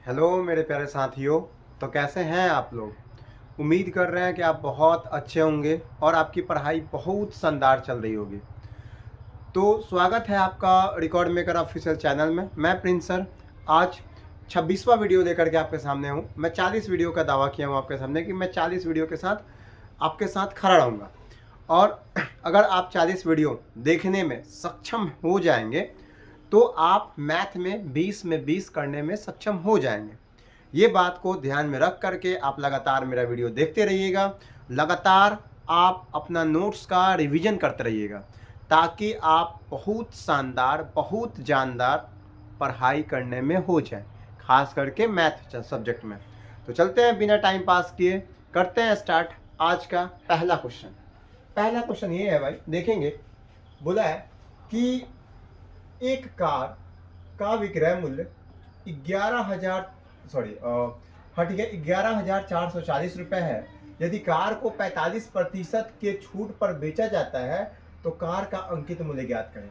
Hello मेरे प्यारे साथियों। तो कैसे हैं आप लोग। उम्मीद कर रहे हैं कि आप बहुत अच्छे होंगे और आपकी पढ़ाई बहुत शानदार चल रही होगी। तो स्वागत है आपका रिकॉर्ड मेकर ऑफिशियल चैनल में। मैं प्रिंस सर आज 26वां वीडियो लेकर के आपके सामने हूं। मैं 40 वीडियो का दावा किया हूं आपके सामने कि मैं 40 वीडियो के साथ आपके साथ खड़ा रहूँगा। और अगर आप 40 वीडियो देखने में सक्षम हो जाएंगे तो आप मैथ में 20 में 20 करने में सक्षम हो जाएंगे। ये बात को ध्यान में रख करके आप लगातार मेरा वीडियो देखते रहिएगा। लगातार आप अपना नोट्स का रिवीजन करते रहिएगा ताकि आप बहुत शानदार बहुत जानदार पढ़ाई करने में हो जाए, खास करके मैथ सब्जेक्ट में। तो चलते हैं बिना टाइम पास किए, करते हैं स्टार्ट आज का पहला क्वेश्चन। पहला क्वेश्चन ये है भाई, देखेंगे बोला है कि एक कार का विक्रय मूल्य 11,440 रुपए है। यदि कार को 45% के छूट पर बेचा जाता है तो कार का अंकित मूल्य ज्ञात करें।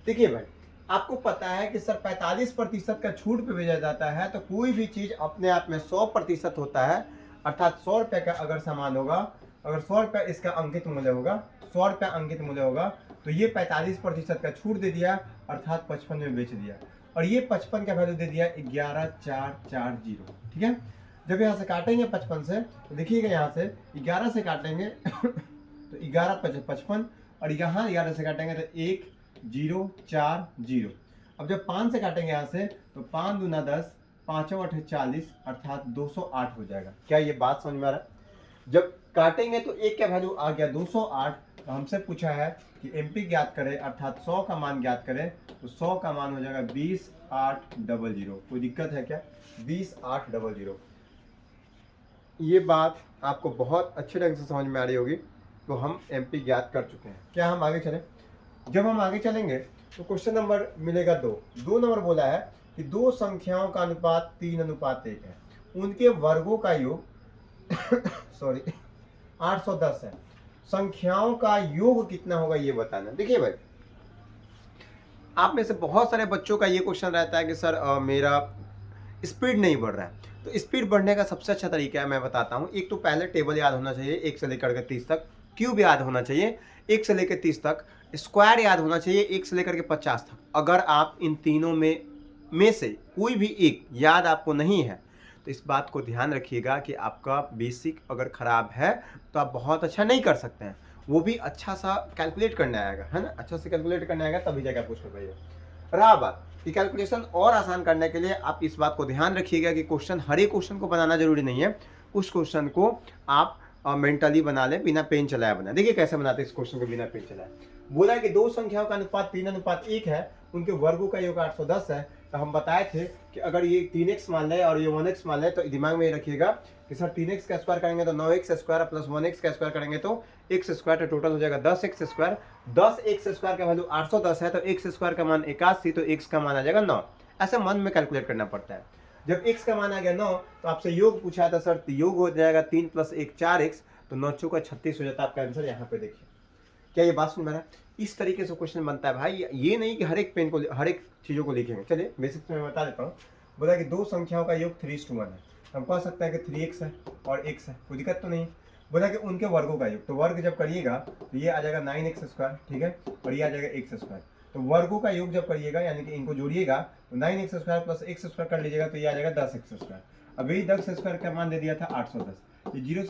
देखिए भाई, आपको पता है कि सर 45% का छूट पे बेचा जाता है तो कोई भी चीज अपने आप में 100% होता है, अर्थात 100 रुपए का अगर सामान होगा, अगर 100 रुपए इसका अंकित मूल्य होगा, 100 रुपए अंकित मूल्य होगा तो ये 45% का छूट दे दिया, अर्थात 55 में बेच दिया। और ये 55 का वैल्यू दे दिया 11,440। ठीक है, जब यहाँ से काटेंगे 55 से तो देखिएगा यहाँ से 11 से काटेंगे तो 11 55, और यहाँ 11 से काटेंगे तो 1040। अब जब 5 से काटेंगे यहाँ से तो 5 दूना 10, 5 8 40, अर्थात 208 हो जाएगा। क्या ये बात समझ में आ रहा है? जब काटेंगे तो एक का वैल्यू आ गया 208। तो हमसे पूछा है कि एमपी ज्ञात करें, अर्थात 100 का मान ज्ञात करें, तो 100 का मान हो जाएगा 20,800। कोई दिक्कत है क्या? 20,800। ये बात आपको बहुत अच्छे ढंग से समझ में आ रही होगी। तो हम एमपी ज्ञात कर चुके हैं। क्या हम आगे चलें? जब हम आगे चलेंगे तो क्वेश्चन नंबर मिलेगा 2 नंबर बोला है कि दो संख्याओं का अनुपात 3:1 है, उनके वर्गों का योग सॉरी 810 है। संख्याओं का योग कितना होगा ये बताना। देखिए भाई, आप में से बहुत सारे बच्चों का ये क्वेश्चन रहता है कि सर मेरा स्पीड नहीं बढ़ रहा है। तो स्पीड बढ़ने का सबसे अच्छा तरीका है, मैं बताता हूँ। एक तो पहले टेबल याद होना चाहिए 1 से लेकर के 30 तक, क्यूब याद होना चाहिए 1 से लेकर 30 तक, स्क्वायर याद होना चाहिए 1 से लेकर के 50 तक। अगर आप इन तीनों में से कोई भी एक याद आपको नहीं है तो इस बात को ध्यान रखिएगा कि आपका बेसिक अगर खराब है तो आप बहुत अच्छा नहीं कर सकते हैं। वो भी अच्छा सा कैलकुलेट करने आएगा, है ना, अच्छा से कैलकुलेट करने आएगा तभी जाकर पूछ कर पाइएगा। रहा बात कि कैलकुलेशन और आसान करने के लिए आप इस बात को ध्यान रखिएगा कि क्वेश्चन, हर एक क्वेश्चन को बनाना जरूरी नहीं है। उस क्वेश्चन को आप मेंटली बना ले, बिना पेन चलाए बना। देखिए कैसे बनाते हैं इस क्वेश्चन को बिना पेन चलाए। बोला कि दो संख्याओं का अनुपात 3:1 है, उनके वर्गों का योग 810 है। तो हम बताए थे कि अगर ये 3x मान ले और ये 1x मान ले तो दिमाग में ये रखिएगा कि सर 3x का स्क्वायर करेंगे तो 9x स्क्वायर प्लस 1x का स्क्वायर करेंगे तो x स्क्वायर, तो टोटल हो जाएगा 10x स्क्वायर। 10x स्क्वायर का वैल्यू 810 है तो x स्क्वायर का मान 81, तो x का मान आ जाएगा 9। ऐसे मन में कैलकुलेट करना पड़ता है। जब x का मान आ गया 9 तो आपसे योग पूछा था सर, योग हो जाएगा 3 + 1 4x, तो 9 चौका 36 हो जाता है आपका आंसर। यहाँ पे देखिए, क्या ये बात सुन में? इस तरीके से क्वेश्चन बनता है भाई। ये नहीं कि हर एक पेन को, हर एक चीजों को लिखेंगे। चलिए बेसिक में बता देता हूँ। बोला कि दो संख्याओं का योग 3:1 है। हम कह सकते हैं कि 3x है और x है, कोई दिक्कत तो नहीं। बोला कि उनके वर्गों का योग, तो वर्ग जब करिएगा तो ये आ जाएगा 9x स्क्वायर, ठीक है, और ये आ जाएगा x स्क्वायर। तो वर्गों का योग जब करिएगा यानी कि इनको जोड़िएगा तो 9x square plus x square कर लीजिएगा तो ये आ जाएगा 10x स्क्वायर। अभी 10 स्क्वायर का मान दे दिया था 810। ये 0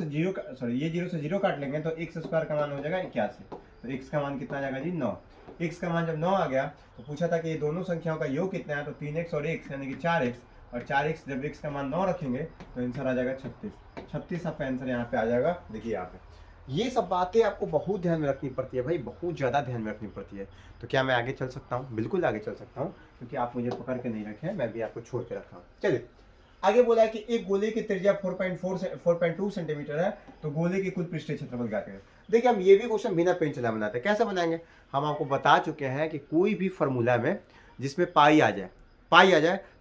से 0 काट लेंगे तो x स्क्वायर का मान हो जाएगा 81। तो x का मान कितना आ जाएगा जी? 9। x का मान जब 9 आ गया तो पूछा था कि ये दोनों संख्याओं का योग कितना है, तो 3x और x यानी कि 4x, और 4x जब x का मान 9 रखेंगे तो आंसर आ जाएगा 36 आपका आंसर यहाँ पे आ जाएगा। देखिए यहाँ पे ये सब बातें आपको बहुत ध्यान में रखनी पड़ती है भाई, बहुत ज़्यादा ध्यान में रखनी पड़ती है। तो क्या मैं आगे चल सकता हूँ? बिल्कुल आगे चल सकता हूँ, क्योंकि आप मुझे पकड़ के नहीं रखे हैं, मैं भी आपको छोड़ के रखा हूँ। चलिए आगे बोला है कि एक गोले की त्रिज्या 4.2 सेंटीमीटर है, तो गोले की कुल पृष्ठीय क्षेत्रफल ज्ञात करें। देखिए हम ये भी क्वेश्चन बिना पेन चलाए बनाते हैं। कैसे बनाएंगे? हम आपको बता चुके हैं कि कोई भी फॉर्मूला में जिसमें पाई आ जाए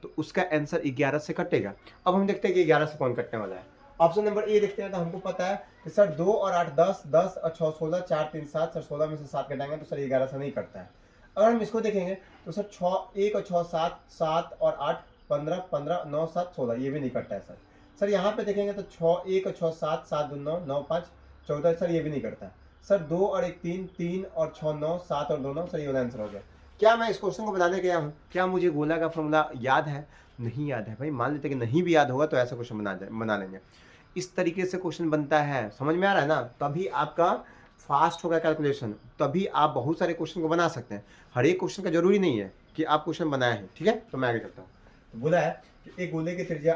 तो उसका आंसर 11 से कटेगा। अब हम देखते हैं कि 11 से कौन कटने वाला है। ऑप्शन नंबर ए देखते हैं। तो हमको पता है कि सर 2 और 8 10, 10 और 6 16, 4 3 7, सर 16 में से 7 कटाएंगे तो सर 11 से नहीं कटता है। अगर हम इसको देखेंगे तो सर 6 1 और 6 7, 7 और 8 15 15 9 7 16, ये भी नहीं कटता है सर। सर यहाँ पे देखेंगे तो 6 1 और 6 7 7 2 9 9 5 14, सर ये भी नहीं करता है सर। 2 और 1 3 3 और 6 9 7 और 2 9, सर ये वाला आंसर हो गया। क्या मैं इस क्वेश्चन को बनाने गया हूँ? क्या मुझे गोला का फॉर्मूला याद है? नहीं याद है भाई। मान लेते कि नहीं भी याद होगा तो ऐसा क्वेश्चन बना लेंगे। इस तरीके से क्वेश्चन बनता है, समझ में आ रहा है ना? तभी आपका फास्ट होगा कैलकुलेशन, तभी आप बहुत सारे क्वेश्चन को बना सकते हैं। हर एक क्वेश्चन का जरूरी नहीं है कि आप क्वेश्चन बनाए हैं, ठीक है। तो मैं आगे चलता हूँ। तो बोला है कि एक गोले की त्रिज्या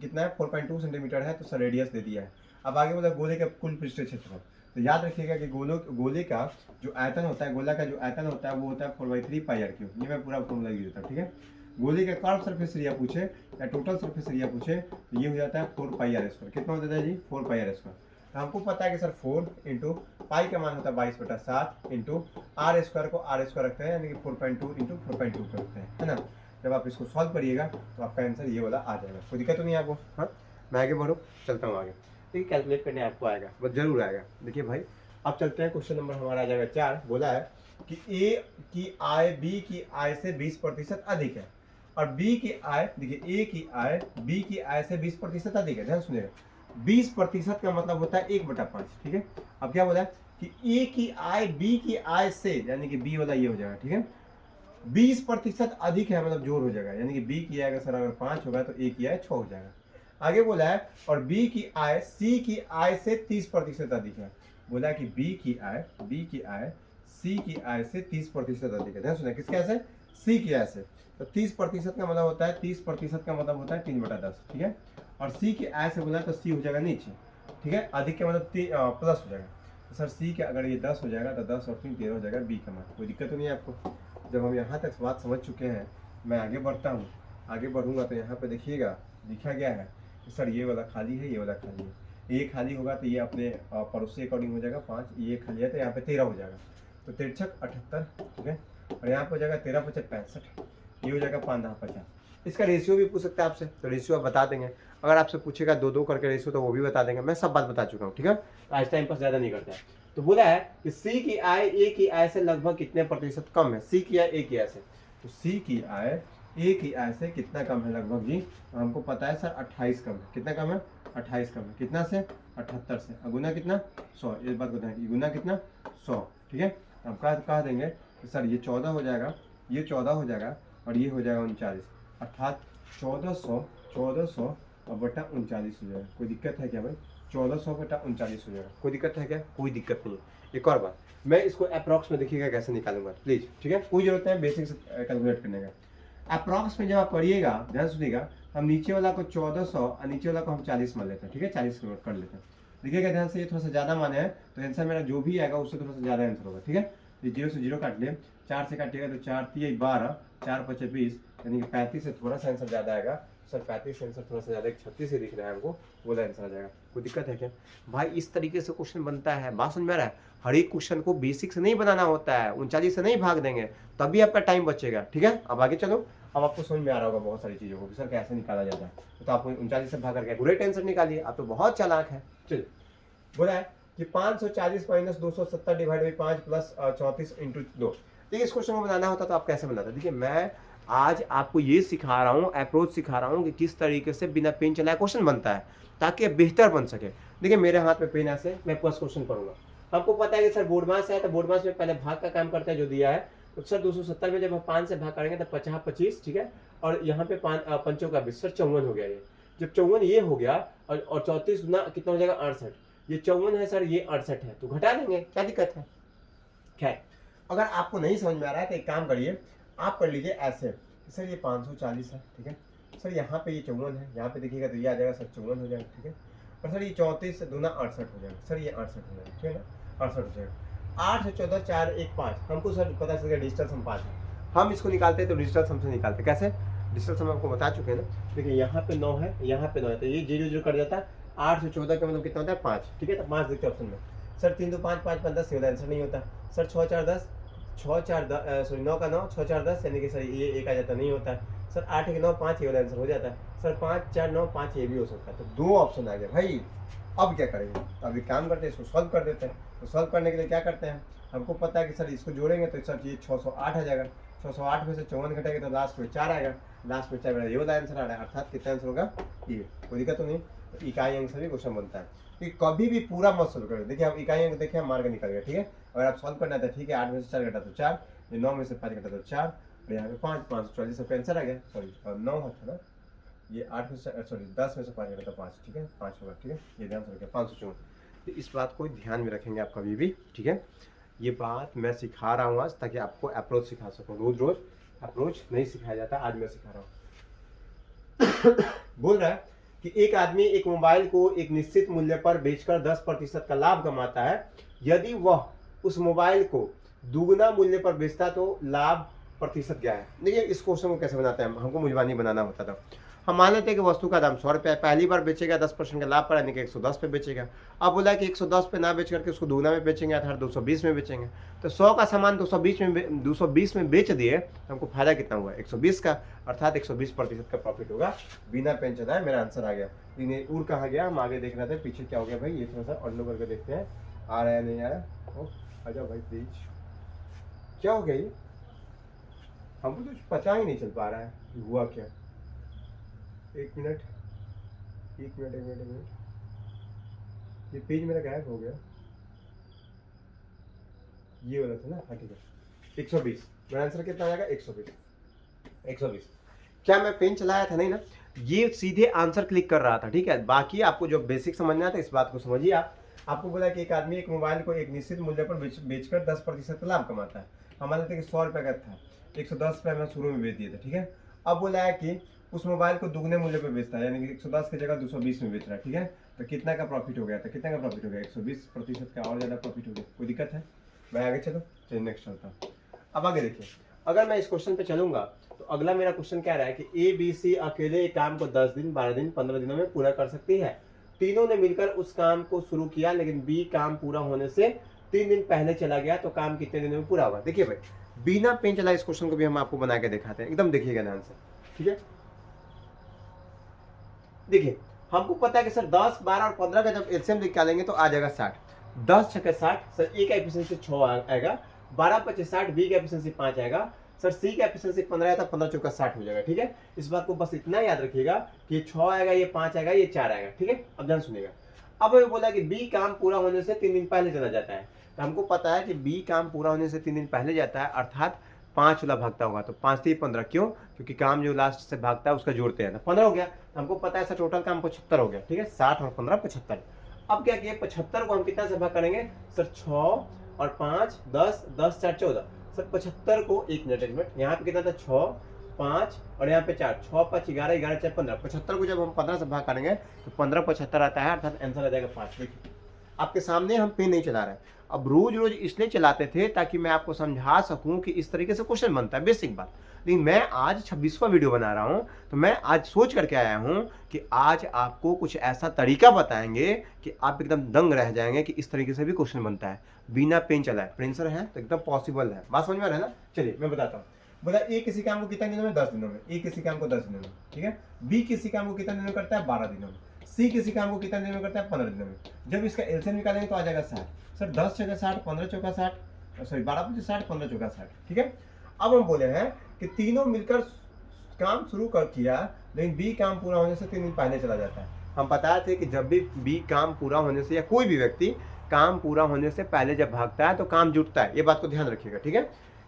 कितना है 4.2 सेंटीमीटर है, तो सर रेडियस दे दिया है। अब आगे बोला गोले का कुल पृष्ठ क्षेत्रफल। तो याद रखिएगा कि गोले का जो आयतन होता है, गोला का जो आयतन होता है वो होता है 4/3 पाई आर क्यूब। ये मैं पूरा फॉर्मूला लिख देता हूँ, ठीक है। गोले का कर्व सरफेस एरिया पूछे या टोटल सरफेस एरिया पूछे तो ये हो जाता है 4 पाई आर स्क्वायर। कितना हो जाता है जी? 4 पाई आर स्क्वायर। तो हमको पता है कि सर 4 इंटू पाई का मान होता है 22/7 इंटू आर स्क्वायर को आर स्क्वायर रखते हैं, यानी कि 4.2 इंटू 4.2 पे रखते हैं, है ना। जब आप इसको सॉल्व करिएगा तो आपका आंसर ये वाला आ जाएगा। कोई दिक्कत तो नहीं है आपको? हाँ, मैं आगे बढ़ूँ, चलता हूँ आगे। देखिए कैलकुलेट करने आपको आएगा, बस जरूर आएगा। देखिए भाई अब चलते हैं, क्वेश्चन नंबर हमारा आ जाएगा 4। बोला है कि ए की आय बी की आय से 20% अधिक है और बी की आय, देखिए ए की आय बी की आय से 20% अधिक है। ध्यान सुनिएगा, 20% का मतलब होता है 1/5, ठीक है। अब क्या बोला है कि ए की आय बी की आय से, यानी कि बी वाला ये हो जाएगा, ठीक है। 20% अधिक है मतलब जोड़ हो जाएगा, यानी कि बी की आय अगर सर अगर 5 होगा तो ए की आय 6 हो जाएगा। आगे बोला है और बी की आय सी की आय से 30% अधिक है। बोला कि बी की आय सी की आय से 30% अधिक है। ध्यान सुनिए, किसके आय से? सी की आय से। तो 30% का मतलब होता है 30% का मतलब होता है 3/10, ठीक है। और सी की आय से बोला तो सी हो जाएगा नीचे, ठीक है। अधिक का मतलब प्लस हो जाएगा। तो सर सी का अगर ये 10 हो जाएगा तो 10 और 3 13 हो जाएगा बी का मान। कोई दिक्कत तो नहीं है आपको? जब हम यहाँ तक बात समझ चुके हैं, मैं आगे बढ़ता हूँ। आगे बढ़ूंगा तो यहाँ पे देखिएगा लिखा गया है कि सर ये वाला खाली है, ये वाला खाली है। ये खाली होगा तो ये अपने पड़ोस के अकॉर्डिंग हो जाएगा 5, ये खाली है तो यहाँ पे 13 हो जाएगा। तो 13 78, ठीक है। और यहाँ पे हो जाएगा 13 5 65, ये हो जाएगा 5 10 50। इसका रेशियो भी पूछ सकते हैं आपसे, तो रेशियो आप बता देंगे। अगर आपसे पूछेगा 2-2 करके रेशियो तो वो भी बता देंगे। मैं सब बात बता चुका हूँ, ठीक है। आज टाइम पास ज़्यादा नहीं करता है। तो बोला है कि सी की आय ए की आय से लगभग कितने प्रतिशत कम है? सी की आय ए की आय से, तो सी की आय ए की आय से कितना कम है लगभग जी? तो हमको पता है सर 28 कम है। कितना कम है? 28 कम है। कितना से? 78 से। गुना कितना? 100। इस बात को ध्यान, गुना कितना? 100, ठीक है। हम कह देंगे कि सर ये 14 हो जाएगा, ये 14 हो जाएगा और ये हो जाएगा 39, अर्थात 1400 और बटा 39 हो जाएगा। कोई दिक्कत है क्या भाई? 1400 बटा 39 हो जाएगा। कोई दिक्कत है क्या? कोई दिक्कत नहीं है। एक और बात, मैं इसको अप्रॉक्स में देखिएगा कैसे निकालूंगा प्लीज, ठीक है। कोई जरूरत है बेसिक से कैलकुलेट करने का। अप्रॉक्स में जब आप पढ़िएगा, ध्यान सुनिएगा, हम नीचे वाला को 1400 और नीचे वाला को हम 40 मान लेते हैं, ठीक है। 40 कर लेते हैं। देखिएगा ध्यान से, ये थोड़ा सा ज्यादा माने है तो आंसर मेरा जो भी आएगा उससे थोड़ा सा ज्यादा आंसर होगा, ठीक है। 0 से 0 काट ले, 4 से काटिएगा तो 4 3 12, 4 5 20, यानी कि 35 से थोड़ा सा आंसर ज्यादा आएगा। सर 35 आंसर थोड़ा सा ज्यादा, 36 से दिख रहा है हमको, वो आंसर आ जाएगा। कोई दिक्कत है क्या भाई? इस तरीके से क्वेश्चन बनता है, बात समझ में आ रहा है? हर एक क्वेश्चन को बेसिक से नहीं बनाना होता है, 39 से नहीं भाग देंगे तभी आपका टाइम बचेगा, ठीक है। अब आगे चलो। अब आपको समझ में आ रहा होगा बहुत सारी चीजों को, सर कैसे निकाला जाता है। तो आपको 39 से भाग करके ग्रेट आंसर निकालिए, आप तो बहुत चालाक है। चलिए, बोला है कि 540 minus 270 divide by 5 plus 34 into 2। देखिए इस क्वेश्चन को बनाना होता तो आप कैसे बनाते? देखिए मैं आज आपको ये सिखा रहा हूँ, अप्रोच सिखा रहा हूँ कि किस तरीके से बिना पेन चलाए क्वेश्चन बनता है ताकि बेहतर बन सके। देखिए मेरे हाथ में पेन ऐसे, मैं फर्स्ट क्वेश्चन पढ़ूंगा। आपको पता है कि सर बोर्ड मास है तो बोर्ड मास में पहले भाग का काम करते हैं जो दिया है। तो सर 270 में जब हम 5 से भाग करेंगे तो 50 25, ठीक है। और यहाँ पे 5 का 20, सर 54 हो गया। ये जब 54 ये हो गया और 34 गुना कितना हो जाएगा? 68। ये 54 है सर, ये 68 है, तो घटा देंगे, क्या दिक्कत है? खैर, अगर आपको नहीं समझ में आ रहा है तो एक काम करिए, आप कर लीजिए ऐसे, सर ये 540 है, ठीक है। सर यहाँ पे ये 54 है, यहाँ पे देखिएगा तो ये आ जाएगा सर 54 हो जाएगा, ठीक है। और सर ये 34 दूना 68 हो जाएगा, सर ये 68 हो जाएगा, ठीक है ना। 68 हो जाएगा। 8 से 14 4 1 5, हमको सर पता चल गया डिजिटल सम 5 है। हम इसको निकालते हैं तो डिजिटल सम से निकालते कैसे? डिजिटल सम आपको बता चुके हैं ना। देखिए यहाँ पे 9 है, यहाँ पे 9 है, तो ये 0 0 कट जाता है। 8 से 14 का मतलब कितना होता है? 5, ठीक है। तो 5 देखते ऑप्शन में। सर 3 2 5 5 5 10, ये आंसर नहीं होता। सर 6 4 10, 6 4 10, सॉरी 9 का 9, 6 4 10, यानी कि सर ये 1 आ जाता, नहीं होता है। सर 8 1 9 5, ये वाला आंसर हो जाता है। सर 5 4 9 5, ये भी हो सकता है। तो 2 ऑप्शन आ गए भाई। अब क्या करेंगे? तो अभी काम करते हैं, इसको सॉल्व कर देते हैं। तो सॉल्व करने के लिए क्या करते हैं? हमको पता है कि सर इसको जोड़ेंगे तो सर ये 608 आ जाएगा। 608 में से 54 घटेगा तो लास्ट में 4 आएगा, लास्ट में 4 बड़ा, ये वाला आंसर आ रहा है, अर्थात कितना आंसर होगा ये, कोई दिक्कत तो नहीं। तो इकाई अंक से भी क्वेश्चन बनता है, कि कभी भी पूरा मत सोल्व करो। देखिए हम इकाई अंक देखिए मार्क निकल गया, ठीक है। अगर आप सॉल्व करना था ठीक है, 8 में से 4 घटा तो 4, ये 9 में से 5 घटा तो 4, और यहाँ पे 5, 544 सबका आंसर आ गया, सॉरी 9 था ना, ये 8 में से सॉरी 10 में से 5 घटा तो 5, ठीक है 5 होगा, ठीक है, ये ध्यान से रखिए 554। तो इस बात को ध्यान में रखेंगे आप कभी भी, ठीक है। ये बात मैं सिखा रहा हूँ आज, ताकि आपको अप्रोच सिखा सकूँ, रोज रोज अप्रोच नहीं सिखाया जाता, आज मैं सिखा रहा हूँ। बोल रहा है कि एक आदमी एक मोबाइल को एक निश्चित मूल्य पर बेचकर 10% का लाभ कमाता है। यदि वह उस मोबाइल को दुगना मूल्य पर बेचता तो लाभ प्रतिशत क्या है। देखिए इस क्वेश्चन को कैसे बनाते हैं, हमको मुजबानी बनाना होता था। हम मान लेते हैं कि वस्तु का दाम 100 रुपये है, पहली बार बेचेगा 10% का लाभ पर, यानी कि 110 पे बेचेगा। अब बोला कि 110 पे ना बेच करके उसको दुगना में बेचेंगे, अर्थात 220 में बेचेंगे। तो 100 का सामान 220 में बेच दिए तो हमको फायदा कितना हुआ, 120 का, अर्थात 120% का प्रॉफिट होगा। बिना पेन चलाए मेरा आंसर आ गया। इन्हें उड़ कहाँ गया, हम आगे देख रहे थे, पीछे क्या हो गया भाई, ये थोड़ा सा अंडो करके देखते हैं, आ रहा है नहीं आ रहा। आ जाओ भाई प्लीज, क्या हो गया ये, हमको तो पता ही नहीं चल पा रहा है हुआ क्या। एक मिनट, ये पेज मेरा गायब हो गया, ये वाला था ना, हाँ ठीक है 120। मेरा आंसर कितना आएगा, 120। क्या मैं पेन चलाया था नहीं ना, ये सीधे आंसर क्लिक कर रहा था, ठीक है। बाकी आपको जो बेसिक समझना था इस बात को समझिए आप। आपको बोला कि एक आदमी एक मोबाइल को एक निश्चित मूल्य पर बेचकर 10% का लाभ कमाता है। हम मान लेते हैं कि 100 रुपये का था, 110 रुपये में शुरू में बेच दिए थे, ठीक है। अब बोला है कि उस मोबाइल को दुगने मूल्य पर बेचता है, यानी कि 110 की जगह 220 में बेच रहा है, ठीक है। तो कितना का प्रॉफिट हो गया, तो कितना का प्रॉफिट हो गया, 120% का, और ज़्यादा प्रॉफिट हो गया। कोई दिक्कत है, मैं आगे चलो, चलिए नेक्स्ट चलता हूँ। अब आगे देखिए, अगर मैं इस क्वेश्चन पे चलूंगा तो अगला मेरा क्वेश्चन क्या रहा है कि ABC अकेले एक काम को 10 दिन, 12 दिन, 15 दिनों में पूरा कर सकती है। तीनों ने मिलकर उस काम को शुरू किया, लेकिन B काम पूरा होने से 3 दिन पहले चला गया, तो काम कितने दिनों में पूरा हुआ। देखिए भाई, बिना पेन चला इस क्वेश्चन को भी हम आपको बना के दिखाते हैं, एकदम देखिएगा ध्यान से, ठीक है। देखिए हमको पता है कि सर 10, 12 और 15 का जब एलसीएम निकालेंगे तो आ जाएगा 60। 10 छक्के 60, सर ए का एफिशिएंसी 6 आएगा, 12 25 60, बी का एफिशिएंसी 5 आएगा, सर सी का एफिशिएंसी 15 आता, 15 चौका 60 हो जाएगा, ठीक है। इस बात को बस इतना याद रखिएगा कि ये 6 आएगा, ये 5 आएगा, ये 4 आएगा, ठीक है। अब ध्यान सुनिएगा, अब हमें बोला कि बी काम पूरा होने से 3 दिन पहले चला जाता है, तो हमको पता है कि बी काम पूरा होने से 3 दिन पहले जाता है, अर्थात 5 वाला भागता होगा, तो 5 से 15, क्यों, क्योंकि काम जो लास्ट से भागता है उसका जोड़ते हैं, तो 15 हो गया। हमको पता है सर टोटल काम 75 हो गया, ठीक है, 60 और 15 75। अब क्या किया, 75 को हम कितना से भाग करेंगे सर, 6 और 5 10, 10 4 14, सर 75 को एक मिनट यहाँ पे कितना था, 6 5 और यहाँ पे 4, 6 5 11 11 4 15। 75 को जब हम 15 से भाग करेंगे तो 15 75 आता है, अर्थात आंसर आ जाएगा 5। देखिए आपके सामने हम पेन नहीं चला रहे हैं, अब रोज रोज इसलिए चलाते थे ताकि मैं आपको समझा सकूं कि इस तरीके से क्वेश्चन बनता है, बेसिक बात। लेकिन मैं आज 26वां वीडियो बना रहा हूं, तो मैं आज सोच करके आया हूं कि आज आपको कुछ ऐसा तरीका बताएंगे कि आप एकदम दंग रह जाएंगे कि इस तरीके से भी क्वेश्चन बनता है बिना पेन चलाए। प्रिंसर है तो एकदम पॉसिबल है, बात समझ में आ रहा है ना। चलिए मैं बताता हूँ। बोला ए किसी काम को कितने दिनों में, 10 दिनों में। ए किसी काम को 10 दिनों में, ठीक है। बी किसी काम को कितने दिनों में करता है, 12 दिनों में। सी किसी काम को कितने दिनों में करता है, 15 दिनों में। जब इसका एलसीएम निकालेंगे तो आ जाएगा 60। सर 10 छक्का 60, 15 चौका 60, सॉरी 12 25 60, 15 चौका 60, ठीक है। अब हम बोले हैं कि तीनों मिलकर काम शुरू कर किया, लेकिन बी काम पूरा होने से 3 दिन पहले चला जाता है। हम बताए थे कि जब भी बी काम पूरा होने से, या कोई भी व्यक्ति काम पूरा होने से पहले जब भागता है तो काम जुटता है, ये बात को ध्यान रखिएगा, ठीक है।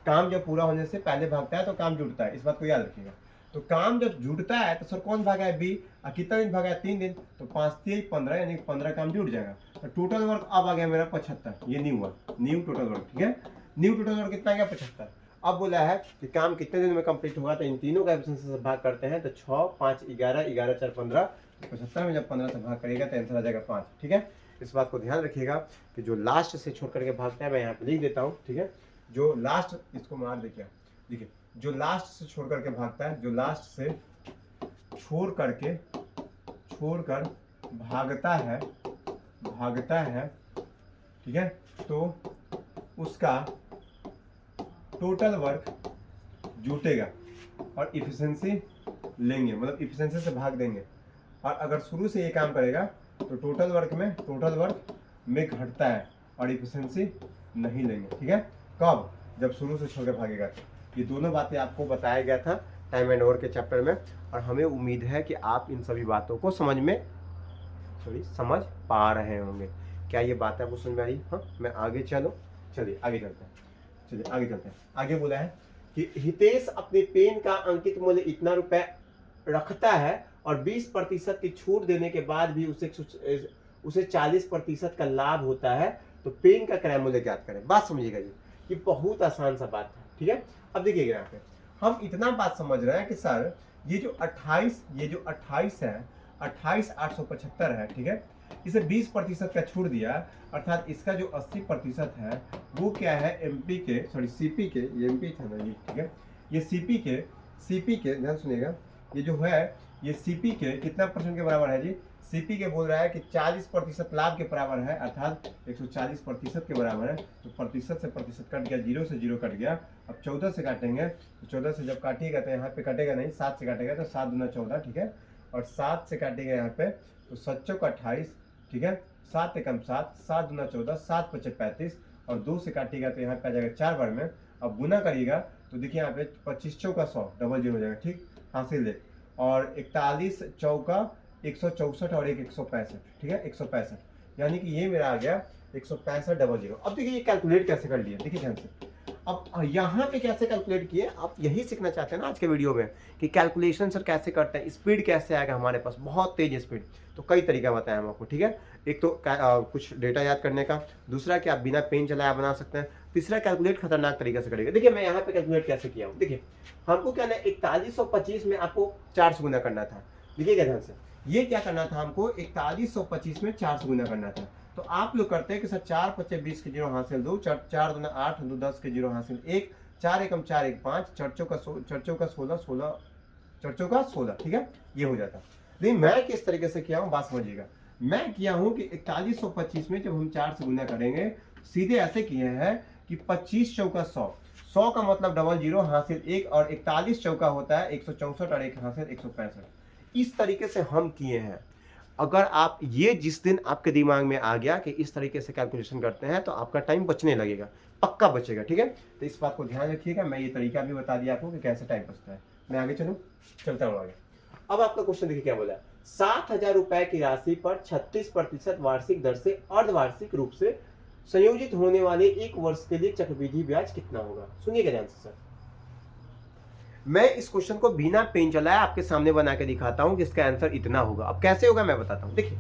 काम जब पूरा होने से पहले भागता है तो काम जुटता है, इस बात को याद रखिएगा। तो काम जब जुटता है तो सर कौन भागा है, बी। और कितना दिन भागा है, 3 दिन, तो 5 3 15, यानी 15 काम जुट जाएगा। तो टोटल वर्क अब आ गया मेरा 75, ये न्यू टोटल वर्क, ठीक है। न्यू टोटल वर्क कितना आ गया, 75। अब बोला है कि काम कितने दिन में कंप्लीट होगा, तो इन तीनों का एफिशिएंसी से भाग करते हैं, तो 6 5 11 11 4 15, 75 में जब 15 से भाग करेगा तो आंसर आ जाएगा 5, ठीक है। इस बात को ध्यान रखिएगा कि जो लास्ट से छोड़ करके भागता है, मैं यहाँ पे लिख देता हूँ, ठीक है। जो लास्ट, इसको मार देखिए, देखिए जो लास्ट से छोड़ करके भागता है, जो लास्ट से छोड़कर भागता है, ठीक है, तो उसका टोटल वर्क जुटेगा और इफिशिएंसी लेंगे, मतलब इफिशिएंसी से भाग देंगे। और अगर शुरू से ये काम करेगा तो टोटल वर्क में घटता है और इफिशिएंसी नहीं लेंगे, ठीक है। कब, जब शुरू से छोड़ के भागेगा। ये दोनों बातें आपको बताया गया था टाइम एंड ओवर के चैप्टर में, और हमें उम्मीद है कि आप इन सभी बातों को समझ पा रहे होंगे। क्या ये बात आपको समझ में आ रही? हाँ, मैं आगे चलिए आगे चलते हैं। आगे बोला है कि हितेश अपने पेन का अंकित मूल्य इतना रुपए रखता है और 20% की छूट देने के बाद भी उसे 40% का लाभ होता है, तो पेन का क्रय मूल्य ज्ञात करें। बात समझिएगा जी, ये बहुत आसान सा बात है, ठीक है। अब देखिएगा यहाँ पे हम इतना बात समझ रहे हैं कि सर ये जो 28 है, 28,875 है, ठीक है, इसे 20% का छूट दिया, अर्थात इसका जो 80% है वो क्या है, सीपी के, ये एमपी था ना ये, ठीक है, ये सीपी के ध्यान सुनिएगा, ये जो है ये सीपी के कितना परसेंट के बराबर है जी, सीपी के बोल रहा है कि 40% लाभ के बराबर है, अर्थात 140% के बराबर है। तो प्रतिशत से प्रतिशत कट गया, 0 से 0 कट गया। अब 14 से काटेंगे, तो 14 से जब काटिएगा तो यहाँ पे कटेगा नहीं, 7 से काटेगा तो 7 दूना 14, ठीक है, और 7 से काटेगा यहाँ पे तो 7 चौक 28, ठीक है, 7 एकम 7, 7 दूना 14, 7 पचे 35, और 2 से काटिएगा तो यहाँ पे आ जाएगा 4 बार में। अब गुना करिएगा तो देखिए यहाँ पे 25 चौका 100, डबल 0 हो जाएगा, ठीक, हासिल है, और 41 चौका 164 और 165, ठीक है, 165, यानी कि ये मेरा आ गया 165 डबल 0। अब देखिए ये कैलकुलेट कैसे कर लिया, देखिए ध्यान से। अब यहाँ पे कैसे कैलकुलेट किए, आप यही सीखना चाहते हैं ना आज के वीडियो में कि कैलकुलेशन सर कैसे करते हैं, स्पीड कैसे आएगा हमारे पास, बहुत तेज स्पीड। तो कई तरीका बताया हम आपको, ठीक है। एक तो कुछ डेटा याद करने का, दूसरा कि आप बिना पेन चलाया बना सकते हैं, तीसरा कैलकुलेट खतरनाक तरीके से करेगा। देखिए मैं यहाँ पे कैलकुलेट कैसे किया हूँ, देखिए हमको क्या ना 4125 में आपको 4 से गुना करना था। देखिएगा ध्यान से, ये क्या करना था हमको 4125 में 4 से गुना करना था। तो आप लोग करते हैं कि सर 4 पचे 20 के 0 हासिल 2, 4 दूना 8, 2 10 के 0 हासिल 1, 4 एकम 4 1 5, 4 चौका 16, 4 चौका 16, ठीक है, ये हो जाता। लेकिन मैं किस तरीके से किया हूँ बात समझिएगा। मैं किया हूँ कि 4125 में जब हम 4 से गुना करेंगे, सीधे ऐसे किए हैं कि 25 चौका 100 का मतलब डबल 0 हासिल 1, और 41 चौका होता है 164 और 1 हासिल 165। इस तरीके से हम किए हैं। अगर आप ये जिस दिन आपके दिमाग में आ गया कि इस तरीके से कैलकुलेशन करते हैं तो आपका टाइम बचने लगेगा, पक्का बचेगा, ठीक है। तो इस बात को ध्यान रखिएगा। मैं ये तरीका भी बता दिया आपको कि कैसे टाइम बचता है। मैं आगे चलता हूँ आगे। अब आपका क्वेश्चन देखिए क्या बोला, 7,000 रुपए की राशि पर 36% वार्षिक दर से अर्धवार्षिक रूप से संयोजित होने वाले 1 वर्ष के लिए चक्रवृद्धि ब्याज कितना होगा। सुनिएगा ध्यान से सर, मैं इस क्वेश्चन को बिना पेन चलाए आपके सामने बना के दिखाता हूं कि इसका आंसर इतना होगा। अब कैसे होगा मैं बताता हूं। देखिए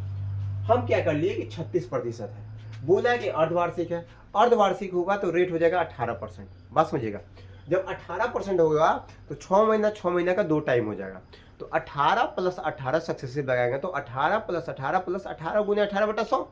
हम क्या कर लिए कि 36% है, बोला है कि अर्धवार्षिक है, अर्धवार्षिक होगा तो रेट हो जाएगा 18%। बात समझिएगा, जब 18% होगा तो 6 महीना का 2 टाइम हो जाएगा। तो 18 + 18 सक्सेसिव लगाएंगे तो 18 + 18 + 18 गुने 18/100,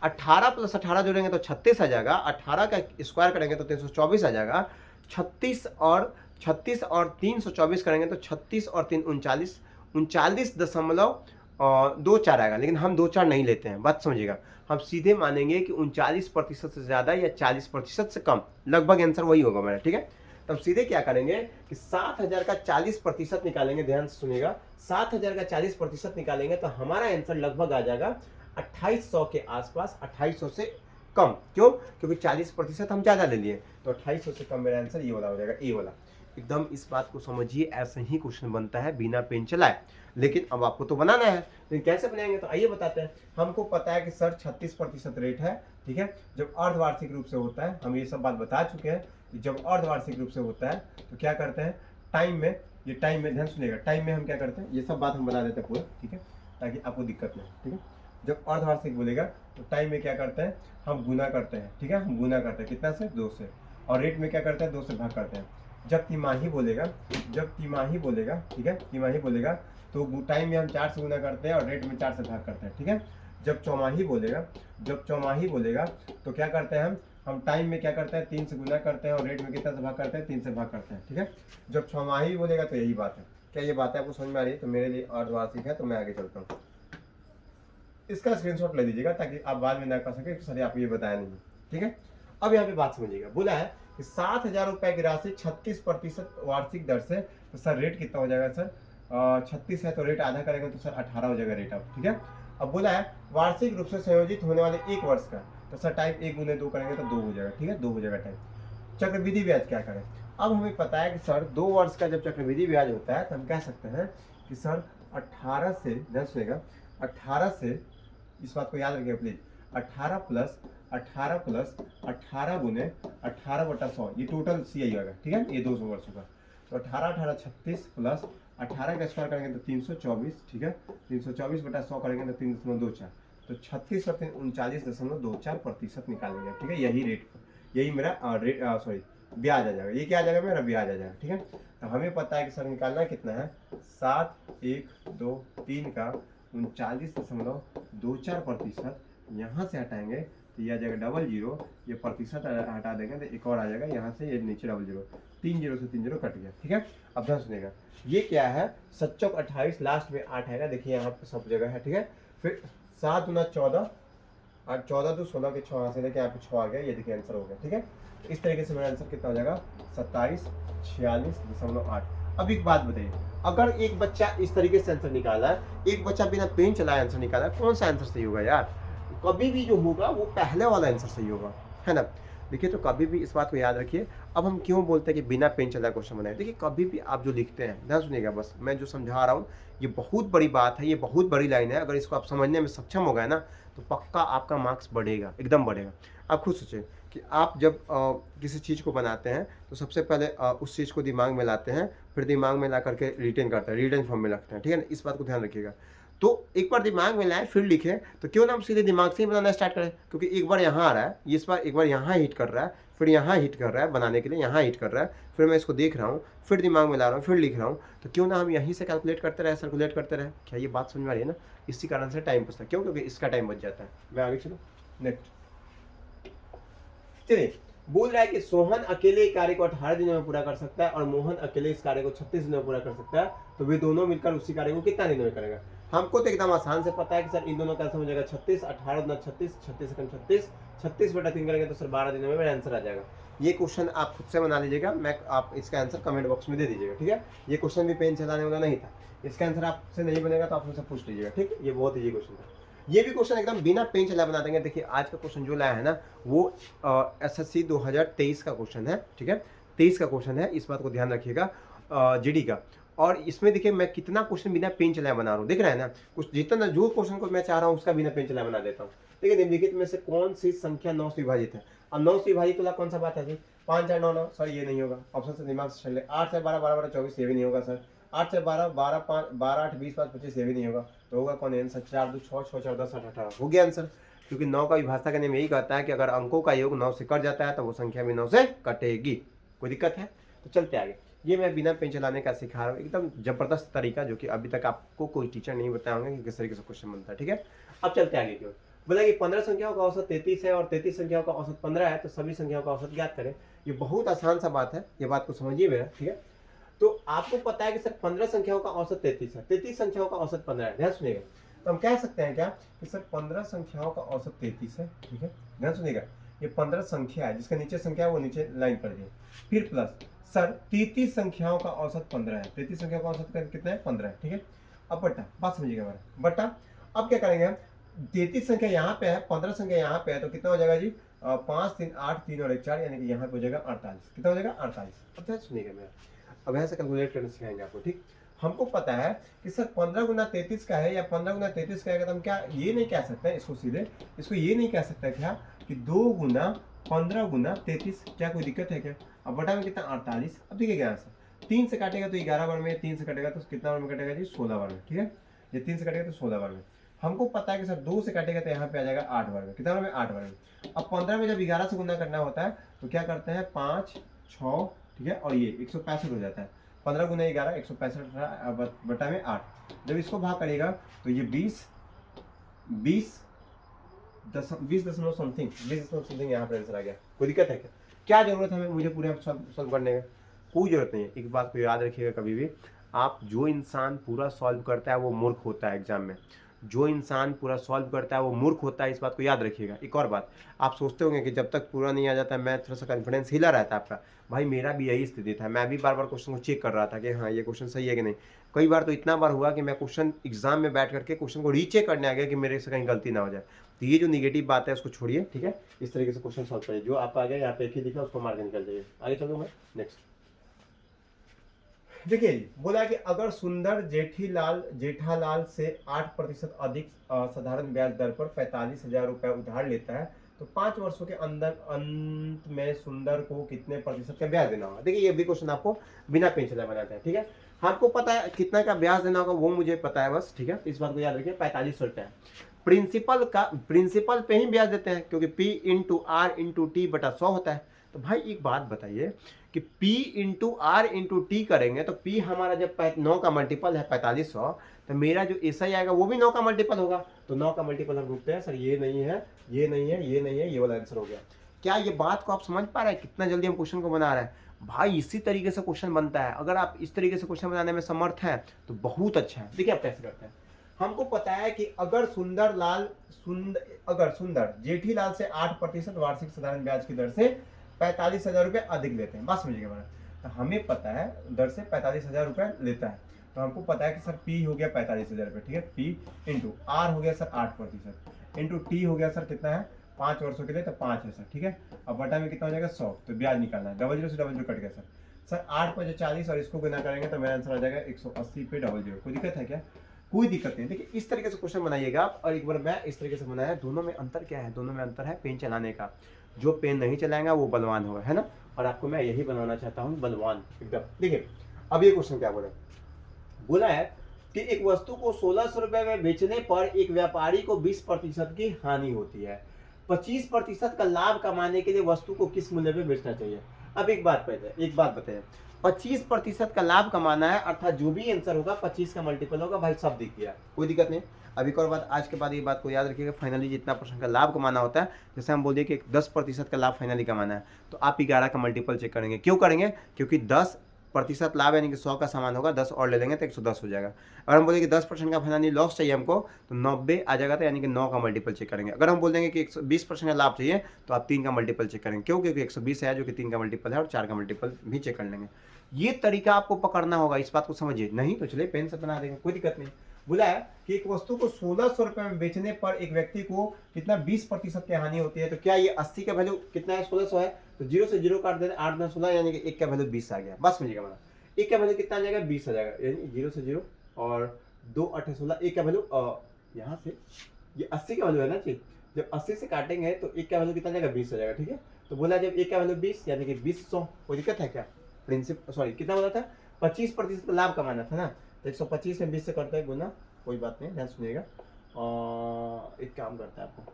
18 + 18 जोड़ेंगे तो 36 आ जाएगा, 18 का स्क्वायर करेंगे तो 324 आ जाएगा, 36 और 324 करेंगे तो 36 और 3 39.24 आएगा। लेकिन हम 24 नहीं लेते हैं, बात समझिएगा। हम सीधे मानेंगे कि 39% से ज़्यादा या 40% से कम, लगभग आंसर वही होगा मेरा, ठीक है। तब सीधे क्या करेंगे कि 7,000 का 40% निकालेंगे। ध्यान से सुनिएगा, 7,000 का 40% निकालेंगे तो हमारा आंसर लगभग आ जाएगा 2800 के आसपास, 2800 से कम। क्यों? क्योंकि 40% हम ज़्यादा ले लिए, तो 2800 से कम मेरा आंसर ये वाला हो जाएगा, ए वाला। एकदम इस बात को समझिए, ऐसे ही क्वेश्चन बनता है बिना पेन चलाए। लेकिन अब आपको तो बनाना है, लेकिन कैसे बनाएंगे तो आइए बताते हैं। हमको पता है कि सर 36% रेट है, ठीक है, जब अर्धवार्षिक रूप से होता है। हम ये सब बात बता चुके हैं कि जब अर्धवार्षिक रूप से होता है तो क्या करते हैं, टाइम में, ये टाइम में ध्यान सुनिएगा, टाइम में हम क्या करते हैं, ये सब बात हम बता देते हैं पूरा, ठीक है, ताकि आपको दिक्कत नहीं, ठीक है। जब अर्धवार्षिक बोलेगा तो टाइम में क्या करते हैं, हम गुना करते हैं, ठीक है, हम गुना करते हैं कितना से, 2 से, और रेट में क्या करते हैं, 2 से भाग करते हैं। जब तिमाही बोलेगा, ठीक है, तिमाही बोलेगा तो टाइम में हम 4 से गुना करते हैं और रेट में 4 से भाग करते हैं, ठीक है। जब चौमाही बोलेगा तो क्या करते हैं, हम टाइम में क्या करते हैं, 3 से गुना करते हैं और रेट में कितना से भाग करते हैं, 3 से भाग करते हैं, ठीक है। जब छमाही बोलेगा तो यही बात है। क्या ये बात है आपको समझ में आ रही है? तो मेरे लिए अर्धवार्षिक है, तो मैं आगे चलता हूँ। इसका स्क्रीनशॉट ले लीजिएगा ताकि आप बाद में ना कर सके कि सर आप ये बताया नहीं, ठीक है। अब यहाँ पे बात समझिएगा, बोला है कि 7,000 रुपए की राशि 36% वार्षिक दर से, तो सर रेट कितना हो जाएगा सर, 36 है तो रेट आधा करेंगे तो सर 18 हो जाएगा रेट अब, ठीक है। अब बोला है वार्षिक रूप से संयोजित होने वाले 1 वर्ष का, तो सर टाइम 1 गुने 2 करेंगे तो 2 हो जाएगा, ठीक है, 2 हो जाएगा टाइम। चक्रवृद्धि ब्याज क्या करें, अब हमें पता है कि सर 2 वर्ष का जब चक्रवृद्धि ब्याज होता है तो हम कह सकते हैं कि सर 18 से, ध्यान सुनिएगा, 18 से, इस बात को याद रखिएगा प्लीज, 18 प्लस 18 गुने 18/100, ये टोटल CI होगा, ठीक है, ये 200 वर्षों का। तो 18 36 प्लस 18 का स्क्वायर करेंगे तो 324, ठीक है, 324/100 करेंगे तो 3.24, तो 36 और 39.24% निकालेंगे, ठीक है, यही रेट, यही मेरा सॉरी ब्याज आ जाएगा। ये क्या आ जाएगा, मेरा ब्याज आ जाएगा, ठीक है। तो हमें पता है कि सर निकालना कितना है, 7 1 2 3 का 39.24%, यहाँ से हटाएंगे तो ये आ जाएगा 00, ये प्रतिशत हटा देंगे तो एक और आ जाएगा यहाँ से, ये नीचे 00, 3 0 से 3 0 कट गया, ठीक है। अब ध्यान सुनिएगा, ये क्या है, 7 चौक 28, लास्ट में 8 आएगा, देखिए यहाँ पे सब जगह है, ठीक है। फिर 7 गुना 14, 14 2 16 के 6 यहाँ से लेके यहाँ पे 6 आ गया, ये देखिए आंसर हो गया, ठीक है। तो इस तरीके से मेरा आंसर कितना हो जाएगा, 2746.8। अब एक बात बताइए, अगर एक बच्चा इस तरीके से आंसर निकाला है, एक बच्चा बिना पेन चलाए आंसर निकाला है, कौन सा आंसर सही होगा यार? कभी भी जो होगा वो पहले वाला आंसर सही होगा, है ना। देखिए, तो कभी भी इस बात को याद रखिए। अब हम क्यों बोलते हैं कि बिना पेन चलाए क्वेश्चन बनाए? देखिए, कभी भी आप जो लिखते हैं, ध्यान सुनिएगा, बस मैं जो समझा रहा हूँ ये बहुत बड़ी बात है, ये बहुत बड़ी लाइन है। अगर इसको आप समझने में सक्षम हो गए ना तो पक्का आपका मार्क्स बढ़ेगा, एकदम बढ़ेगा। आप खुद सोचें कि आप जब किसी चीज़ को बनाते हैं तो सबसे पहले उस चीज़ को दिमाग में लाते हैं, फिर दिमाग में ला करके रिटेन करते हैं, रिटेन फॉर्म में रखते हैं, ठीक है ना। इस बात को ध्यान रखिएगा। तो एक बार दिमाग में लाए फिर लिखें, तो क्यों ना हम सीधे दिमाग से ही बनाना स्टार्ट करें, क्योंकि एक बार यहाँ आ रहा है, इस बार एक बार यहाँ हिट कर रहा है, फिर यहाँ हिट कर रहा है, बनाने के लिए यहाँ हिट कर रहा है, फिर मैं इसको देख रहा हूँ, फिर दिमाग में ला रहा हूँ, फिर लिख रहा हूँ, तो क्यों ना हम यहीं से कैलकुलेट करते रहे, सर्कुलेट करते रहे। क्या ये बात समझ में आ रही है ना? इसी कारण से टाइम बचता है, क्यों? क्योंकि इसका टाइम बच जाता है। मैं आगे चलो, नेक्स्ट चलिए। बोल रहा है कि सोहन अकेले कार्य को 18 दिनों में पूरा कर सकता है और मोहन अकेले इस कार्य को 36 दिनों में पूरा कर सकता है, तो वे दोनों मिलकर उसी कार्य को कितना दिनों में करेगा? हमको तो एकदम आसान से पता है कि सर इन दोनों का आंसर हो जाएगा 36, 18 गुना 36, 36 सेकंड 36, 36/3 करेंगे तो सर 12 दिनों में मेरा आंसर आ जाएगा। ये क्वेश्चन आप खुद से बना लीजिएगा, मैं आप इसका आंसर कमेंट बॉक्स में दे दीजिएगा, ठीक है। ये क्वेश्चन भी पेन चलाने वाला नहीं था, इसका आंसर आपसे नहीं बनेगा तो आप मुझसे पूछ लीजिएगा, ठीक है। ये बहुत ईजी क्वेश्चन था, ये भी क्वेश्चन एकदम बिना पेन चलाए बना देंगे। देखिए, आज का क्वेश्चन जो लाया है ना वो SSC 2023 का क्वेश्चन है, ठीक है, 23 का क्वेश्चन है, इस बात को ध्यान रखिएगा, GD का। और इसमें देखिए मैं कितना क्वेश्चन बिना पेन चलाए बना रहा हूँ, दिख रहा है ना, कुछ जितना जो क्वेश्चन को मैं चाह रहा हूँ उसका बिना पेन चलाए बना देता हूँ। देखिए, निम्नलिखित में से कौन सी संख्या 9 से विभाजित है? अब 9 से विभाजित वाला कौन सा बात है जी? 5 4 9 9, सर ये नहीं होगा, ऑप्शन से दिमाग से चल ले। 8 से 12 12 12 24, ये भी नहीं होगा सर। 8 से 12 12 5 12 8 20 5 25, ये भी नहीं होगा। तो होगा कौन आंसर? 4 2 6 6 4 10 8 18, हो गया आंसर। क्योंकि 9 का विभाजन का नियम यही कहता है कि अगर अंकों का योग 9 से कट जाता है तो वो संख्या भी 9 से कटेगी। कोई दिक्कत है? तो चलते आगे। ये मैं बिना पेन चलाने का सिखा रहा हूँ, एकदम जबरदस्त तरीका, जो कि अभी तक आपको कोई टीचर नहीं बताया होंगे कि किस तरीके से क्वेश्चन बनता है, ठीक है। अब चलते आगे की ओर। बोला कि 15 संख्याओं का औसत 33 है और 33 संख्याओं का औसत 15 है, तो सभी संख्याओं का औसत ज्ञात करें। ये बहुत आसान सा बात है, ये बात को समझिए मेरा, ठीक है। तो आपको पता है कि सर 15 संख्याओं का औसत 33 है, 33 संख्याओं का औसत 15 है, ध्यान सुनिएगा। तो हम कह सकते हैं क्या कि सर 15 संख्याओं का औसत 33 है, ठीक है, ध्यान सुनिएगा। ये 15 संख्या है, जिसका नीचे संख्या है वो नीचे लाइन कर दिए, फिर प्लस सर 33 संख्याओं का औसत 15 है, 33 संख्याओं का औसत कितना है? 15 है, ठीक है। अब बट्टा, बात समझिएगा हमारा, बट्टा। अब क्या करेंगे हम? 33 संख्या यहाँ पे है, 15 संख्या यहाँ पे है, तो कितना हो जाएगा जी? 5 3 8 3 और 1 4, यानी कि यहाँ पे हो जाएगा 48। कितना हो जाएगा? 48। अब ध्यान सुनिएगा मेरा, अब ऐसे कैलकुलेट करना सिखाएंगे आपको, ठीक। हमको पता है कि सर 15 गुना 33 का है या 15 गुना 33 का है, तो हम क्या ये नहीं कह सकते हैं इसको सीधे, इसको ये नहीं कह सकते क्या कि 2 गुना 15 गुना 33, क्या कोई दिक्कत है क्या? अब बटा में कितना? 48। अब देखिए क्या आंसर, 3 से काटेगा तो 11 बार में, 3 से कटेगा तो कितना बार में कटेगा जी? 16 बार में, ठीक है। ये 3 से कटेगा तो 16 बार में। हमको पता है कि सर 2 से काटेगा तो यहाँ पे आ जाएगा 8 बार में, कितना बार में? 8 बार में। अब 15 में जब 11 से गुना करना होता है तो क्या करते हैं? 5 6, ठीक है, और ये 165 हो जाता है। 15 गुना 11 165 बटा में 8। जब इसको भाग करेगा तो ये 20 दशमलव समथिंग यहाँ पर आंसर आ गया। कोई दिक्कत है क्या? क्या जरूरत है मुझे पूरे सॉल्व करने का? कोई जरूरत नहीं है। एक बात को याद रखिएगा, कभी भी आप, जो इंसान पूरा सॉल्व करता है वो मूर्ख होता है एग्जाम में, जो इंसान पूरा सॉल्व करता है वो मूर्ख होता है, इस बात को याद रखिएगा। एक और बात, आप सोचते होंगे कि जब तक पूरा नहीं आ जाता मैं थोड़ा सा कॉन्फिडेंस हिला रहता है आपका, भाई मेरा भी यही स्थिति था। मैं भी बार बार क्वेश्चन को चेक कर रहा था कि हाँ ये क्वेश्चन सही है कि नहीं। कई बार तो इतना बार हुआ कि मैं क्वेश्चन एग्जाम में बैठ करके क्वेश्चन को रीचेक करने आ गया कि मेरे से कहीं गलती ना हो जाए। तो ये जो निगेटिव बात है उसको छोड़िए, ठीक है। इस तरीके से क्वेश्चन सॉल्व करिए, जो आपका आ गया यहाँ पे एक ही दिखा उसको मार के निकल जाइए। आगे चलो मैं नेक्स्ट। देखिए बोला कि अगर सुंदर जेठालाल से 8% अधिक साधारण ब्याज दर पर 45,000 रुपए उधार लेता है तो 5 वर्षों के अंदर अंत में सुंदर को कितने प्रतिशत का ब्याज देना होगा। देखिए ये भी क्वेश्चन आपको बिना पेन चलाए बनाता है, ठीक है। हमको पता है कितना का ब्याज देना होगा, वो मुझे पता है बस, ठीक है। इस बात को याद रखिए, 4500 रुपए प्रिंसिपल पे ही ब्याज देते हैं क्योंकि P into R into T बटा 100 होता है। तो भाई एक बात बताइए कि P into R into T करेंगे तो P हमारा जब 9 का मल्टीपल है 4500, तो मेरा जो SI आएगा वो भी 9 का मल्टीपल होगा। तो 9 का मल्टीपल हम ढूंढते हैं, सर ये नहीं है, ये नहीं है, ये नहीं है, ये वाला आंसर हो गया। क्या ये बात को आप समझ पा रहे हैं कितना जल्दी हम क्वेश्चन को बना रहे हैं। भाई इसी तरीके से क्वेश्चन बनता है, अगर आप इस तरीके से क्वेश्चन बनाने में समर्थ हैं तो बहुत अच्छा है। देखिए आप कैसे करते हैं, हमको पता है कि अगर सुंदर जेठीलाल से 8% वार्षिक साधारण ब्याज की दर से 45,000 रुपए अधिक लेते हैं, बात समझिएगा मेरा। तो हमें पता है दर से 45,000 रुपए लेता है, तो हमको पता है कि सर P हो गया 45,000 रुपए, ठीक है। P इंटू आर हो गया सर 8% इंटू टी हो गया सर कितना है 5 वर्षों के लिए, तो 5 है सर, ठीक है। अब बटा में कितना हो जाएगा 100, तो ब्याज निकालना है, 00 से 00 कट गया सर 8 5 40 और इसको गुना करेंगे तो मेरा आंसर आ जाएगा 180 पे 00। कोई दिक्कत है क्या? कोई दिक्कत नहीं। देखिए इस तरीके से क्वेश्चन बनाइएगा आप, और एक बार मैं इस तरीके से बनाया। दोनों में अंतर क्या है? दोनों में अंतर है पेन चलाने का। जो पेन नहीं चलाएगा वो बलवान होगा, है ना। और आपको मैं यही बनवाना चाहता हूँ, बलवान एकदम। देखिए अब ये क्वेश्चन क्या बोला है कि एक वस्तु को 1600 रुपए में बेचने पर एक व्यापारी को 20% की हानि होती है। 25% का लाभ कमाने के लिए वस्तु को किस मूल्य पे बेचना चाहिए? अब एक बात बताइए, 25% का लाभ कमाना है, अर्थात जो भी आंसर होगा 25 का मल्टीपल होगा। भाई सब दिख गया, कोई दिक्कत नहीं। अब एक और बात, आज के बाद ये बात को याद रखिएगा, फाइनली जितना परसेंट का लाभ कमाना होता है, जैसे हम बोलिए कि 10% का लाभ फाइनली कमाना है, तो आप 11 का मल्टीपल चेक करेंगे। क्यों करेंगे? क्योंकि 10% लाभ यानी कि 100 का सामान होगा, 10 और ले लेंगे तो 110 हो जाएगा। अगर हम बोलेंगे 10% का फाइनली लॉस चाहिए हमको, तो 90 आ जाएगा, तो यानी कि 9 का मल्टीपल चेक करेंगे। अगर हम बोल देंगे कि 20% का लाभ चाहिए, तो आप 3 का मल्टीपल चेक करेंगे। क्यों? क्योंकि 120 है जो कि 3 का मल्टीपल है, और 4 का मल्टीपल भी चेक कर लेंगे। ये तरीका आपको पकड़ना होगा, इस बात को समझिए। नहीं तो चलिए पेन से बना देंगे, कोई दिक्कत नहीं। बोला है कि एक वस्तु को 1600 रुपए में बेचने पर एक व्यक्ति को कितना 20% की हानि होती है। तो क्या ये 80 का वैल्यू कितना है? 1600 है, तो 0 से 0 काट देते, 8 9 16, यानी कि 1 का वैल्यू 20 आ गया। बस समझिएगा मेरा, 1 का वैल्यू कितना आ जाएगा? 20 आ जाएगा, यानी 0 से 0 और 2 8 16, 1 का वैल्यू यहाँ से ये 80 का वैल्यू है ना चीज, जब 80 से काटेंगे तो 1 का वैल्यू कितना आ जाएगा? 20 आ जाएगा, ठीक है। तो बोला जब 1 का वैल्यू 20 यानी कि 2000, कोई दिक्कत है क्या? कितना बोला था? 25% का लाभ कमाना था ना, तो 125 में 20 से करते हैं गुना, कोई बात नहीं, ध्यान सुनिएगा। एक काम करता है आपको,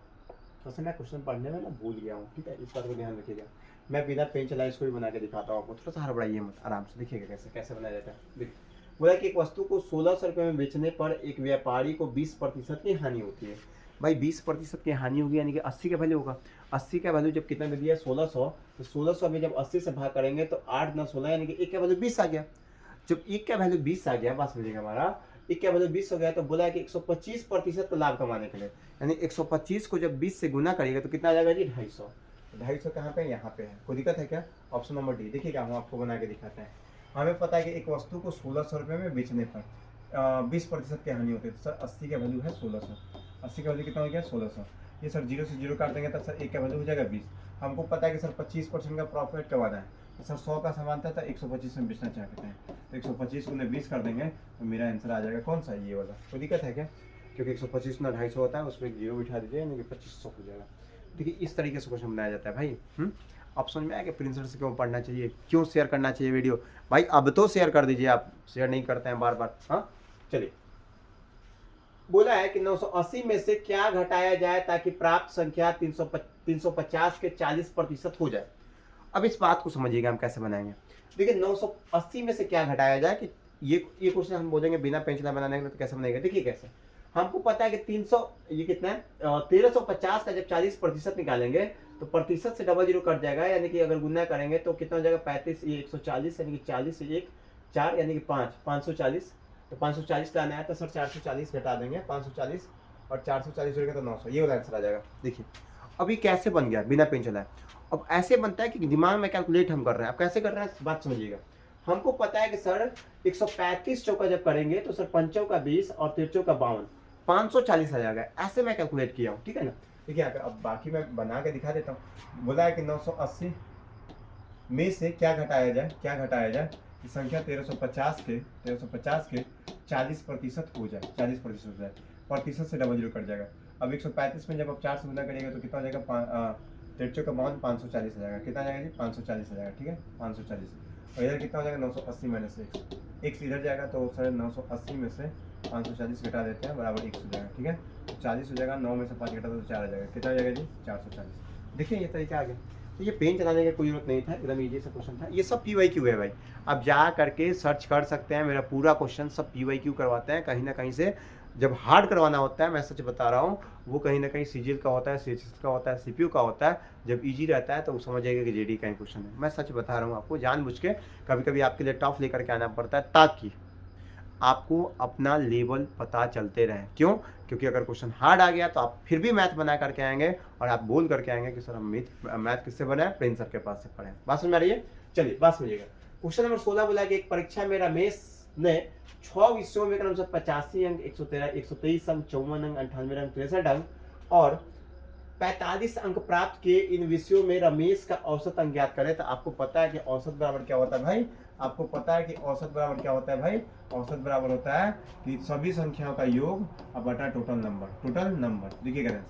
तो मैं क्वेश्चन पढ़ने में ना भूल गया हूँ, ठीक है, इस बात को ध्यान रखिएगा। मैं बिना पेन चलाए इसको भी बना के दिखाता हूँ आपको, थोड़ा सा हड़बड़ाइए मत, आराम से देखिएगा कैसे कैसे बनाया जाता है। देखिए बोला कि एक वस्तु को 1600 रुपये में बेचने पर एक व्यापारी को 20% की हानि होती है। भाई 20% की हानि होगी, यानी कि 80 का वैल्यू होगा। 80 का वैल्यू जब कितना दे दिया? 1600, तो 1600 में जब 80 से भाग करेंगे तो 8 9 16, यानी कि 1 का वैल्यू 20 आ गया। जब 1 का वैल्यू 20 आ गया, बात समझिएगा हमारा, 1 का वैल्यू 20 हो गया, तो बोला है कि 125% का लाभ कमाने के लिए, यानी 125 को जब 20 से गुना करिएगा तो कितना आ जाएगा जी? 250। 250 कहाँ पे? यहाँ पे है, कोई दिक्कत है क्या? Option number D. देखिएगा हम आपको बना के दिखाते हैं। हमें पता है कि एक वस्तु को 1600 रुपये में बेचने पर 20% की हानि होती है। तो सर 80 का वैल्यू है 1600, 80 का वैल्यू कितना हो गया? 1600। ये सर 0 से 0 काट देंगे तो सर 1 का वैल्यू हो जाएगा 20। हमको पता है कि सर 25% का प्रॉफिट कमाना है, तो सर 100 का सामान था तो 125 में बेचना चाहते हैं, तो 125 को 20 कर देंगे तो मेरा आंसर आ जाएगा कौन सा? ये वाला। कोई दिक्कत है क्या? क्योंकि 125 में 250 होता है, उसमें 0 बिठा दीजिए, यानी कि 2500 हो जाएगा। देखिए इस तरीके से क्वेश्चन बनाया जाता है भाई। अब समझ में आया कि प्रिंसिपल से क्यों पढ़ना चाहिए, क्यों शेयर करना चाहिए वीडियो। भाई अब तो शेयर कर दीजिए, आप शेयर नहीं करते हैं बार बार। हाँ चलिए, बोला है कि 980 में से क्या घटाया जाए ताकि प्राप्त संख्या 350 के 40% हो जाए। अब इस बात को समझिएगा हम कैसे बनाएंगे। देखिए 980 में से क्या घटाया जाए, कि ये क्वेश्चन हम बोलेंगे बिना पेंसिल बनाने के लिए, तो कैसे बनेगा? देखिए कैसे, हमको पता है कि 300, ये कितना है 1350 का जब 40% निकालेंगे तो प्रतिशत से 00 कट जाएगा, यानी कि अगर गुना करेंगे तो कितना हो जाएगा? 35, ये 140, यानी कि 40 से 1 4, यानी कि 5 540। तो 540 लाना है तो सर 440 घटा देंगे, 540 और 440 जोड़ेंगे तो 900, ये वाला आंसर आ जाएगा। देखिए अब ये कैसे बन गया बिना पेन चलाए। अब ऐसे बनता है कि दिमाग में कैलकुलेट हम कर रहे हैं। अब कैसे कर रहे हैं बात समझिएगा। हमको पता है कि सर 135 चौका जब करेंगे तो सर 5 का 20 और 13 का 52, 540 आ जाएगा। ऐसे मैं कैलकुलेट किया हूँ, ठीक है ना। देखिए यहाँ पे अब बाकी मैं बना के दिखा देता हूँ। बोला है कि 980 में से क्या घटाया जाए, कि संख्या 1350 के 40% हो जाए, 40% हो जाए, प्रतिशत से डबल जीरो कट जाएगा। अब 135 में जब आप 4 से गुना करिएगा तो कितना हो जाएगा, 53 540 आ जाएगा। कितना आ जाएगा जी, 540 आ जाएगा। ठीक है, 540। और इधर कितना हो जाएगा, 980 माइनस x इधर जाएगा तो सर 980 में से 540 घटा देते हैं, बराबर 1 हो जाएगा। ठीक है, तो 40 हो जाएगा, 9 में से 5 घटा तो 4 आ जाएगा। कितना हो जाएगा जी, 440। देखिए ये तरीका आ गया। तो ये पेन चलाने की कोई जरूरत नहीं था, एकदम ईजी सा क्वेश्चन था। ये सब PYQ है भाई, आप जा करके सर्च कर सकते हैं, मेरा पूरा क्वेश्चन सब PYQ करवाते हैं। कहीं ना कहीं से जब हार्ड करवाना होता है, मैं सच बता रहा हूँ, वो कहीं ना कहीं CGL का होता है, CHS का होता है, CPU का होता है। जब इजी रहता है तो वो समझ जाएगा कि JD का ही क्वेश्चन है। मैं सच बता रहा हूँ आपको, जानबूझ के कभी कभी आपके लिए टफ लेकर के आना पड़ता है ताकि आपको अपना लेवल पता चलते रहे। क्यों? क्योंकि अगर क्वेश्चन हार्ड आ गया तो आप फिर भी मैथ बना करके आएंगे और आप बोल करके आएंगे कि सर हम मैथ किससे बनाए, प्रिंस सर के पास से पढ़े। बात समझ आ रही है? चलिए बात समझिएगा। क्वेश्चन नंबर 16 बोला कि एक परीक्षा में रमेश ने 6 विषयों में क्रम से 85 अंक, 113, 123 अंक, 54 अंक, 98 अंक, 63 अंक और 45 अंक प्राप्त किए। इन विषयों में रमेश का औसत अंक ज्ञात करें। तो आपको पता है कि औसत बराबर क्या होता है भाई, आपको पता है कि औसत बराबर क्या होता है भाई, औसत बराबर होता है कि सभी संख्याओं का योग अब बटा टोटल नंबर। टोटल नंबर देखिएगा सर,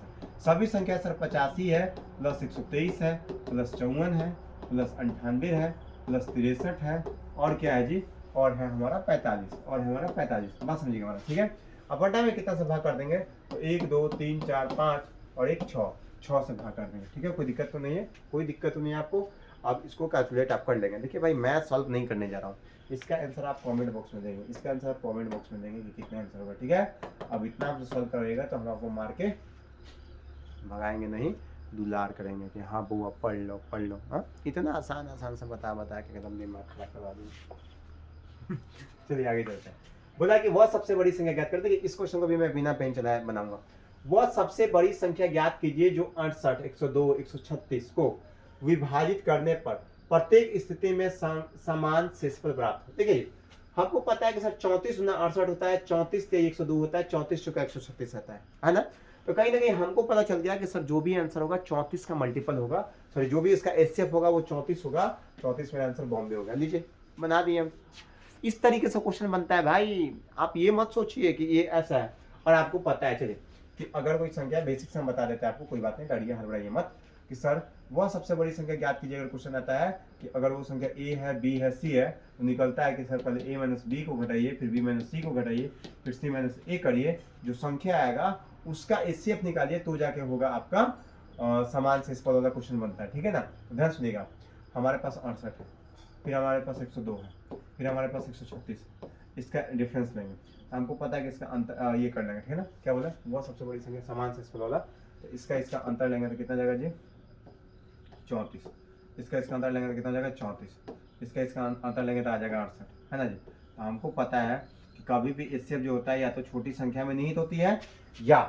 सभी संख्या सर 85 है, प्लस 123 है, प्लस 54 है, प्लस 98 है, प्लस 63 है, और क्या है जी, और है हमारा 45, और है हमारा 45। बात समझिएगा हमारा। ठीक है, अब बटा में कितना से भाग कर देंगे, तो 1 2 3 4 5 और एक 6 से भाग कर देंगे। ठीक है, कोई दिक्कत तो नहीं है, कोई दिक्कत तो नहीं है आपको। अब इसको कैलकुलेट आप कर लेंगे। देखिए भाई, मैं सॉल्व नहीं करने जा रहा हूँ, इसका आंसर आप कमेंट बॉक्स में देंगे, इसका आंसर आप कमेंट बॉक्स में देंगे कि कितना आंसर होगा। ठीक है, अब इतना आप सॉल्व करिएगा तो हम आपको मार के भगाएंगे नहीं, दुलार करेंगे कि हाँ बुआ पढ़ लो। हाँ, इतना आसान से बता के एकदम दिमाग खराब करवा दूँ। चलिए आगे चलते हैं। बोला कि वह सबसे बड़ी संख्या ज्ञात करते। इस क्वेश्चन को भी मैं बिना पेन चलाए बनाऊंगा। वह सबसे बड़ी संख्या ज्ञात कीजिए जो 68, 102, 136 को विभाजित करने पर प्रत्येक स्थिति में समान शेषफल प्राप्त हो। देखिए हमको पता है कि सर 34 गुना 68 होता है, 34 ते 102 होता है, 34 चुका 136 आता है ना। तो कहीं ना कहीं हमको पता चल गया कि सर जो भी आंसर होगा 34 का मल्टीपल होगा, सॉरी जो भी इसका HCF होगा वो 34 होगा। 34 मेरा आंसर बॉम्बे होगा। लीजिए बना दिए हम। इस तरीके से क्वेश्चन बनता है भाई, आप ये मत सोचिए कि ये ऐसा है। और आपको पता है, चलिए कि अगर कोई संख्या बेसिक से हम बता देते हैं आपको, कोई बात नहीं, डरिए हड़बड़ाइए मत कि सर वह सबसे बड़ी संख्या ज्ञात कीजिए। अगर क्वेश्चन आता है कि अगर वो संख्या A है, B है, C है, तो निकलता है कि सर पहले A माइनस B को घटाइए, फिर B माइनस C को घटाइए, फिर C माइनस A करिए, जो संख्या आएगा उसका HCF निकालिए, तो जाके होगा आपका समान शेषफल वाला क्वेश्चन बनता है। ठीक है ना, तो ध्यान सुनिएगा। हमारे पास 68 है, फिर हमारे पास 102 है, फिर हमारे पास 136, इसका डिफरेंस लेंगे। हमको पता है कि इसका अंतर ये कर लेंगे। ठीक है ना, क्या बोला, वो सबसे बड़ी संख्या समान शेषफल वाला, तो इसका अंतर लेंगे तो कितना जाएगा जी, 34। इसका अंतर लेंगे तो कितना जाएगा, 34। इसका अंतर लेंगे तो आ जाएगा 68, है ना जी। तो हमको पता है कि कभी भी HCF जो होता है या तो छोटी संख्या में निहित होती है या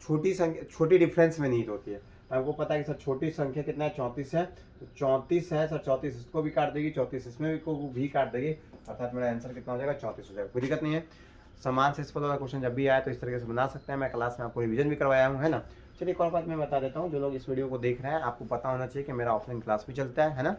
छोटी डिफरेंस में निहित होती है। तो हमको पता है कि सर छोटी संख्या कितना है, 34 है, तो 34 है सर, 34 इसको भी काट देगी, 34 इसमें भी काट देगी, अर्थात मेरा आंसर कितना हो जाएगा, 34 हो जाएगा। कोई दिक्कत नहीं है। समान शेषफल वाला क्वेश्चन जब भी आए तो इस तरीके से बना सकते हैं। मैं क्लास में आपको रिवीजन भी करवाया हूँ, है ना। चलिए एक और बात मैं बता देता हूँ, जो लोग इस वीडियो को देख रहे हैं आपको पता होना चाहिए कि मेरा ऑफलाइन क्लास भी चलता है ना,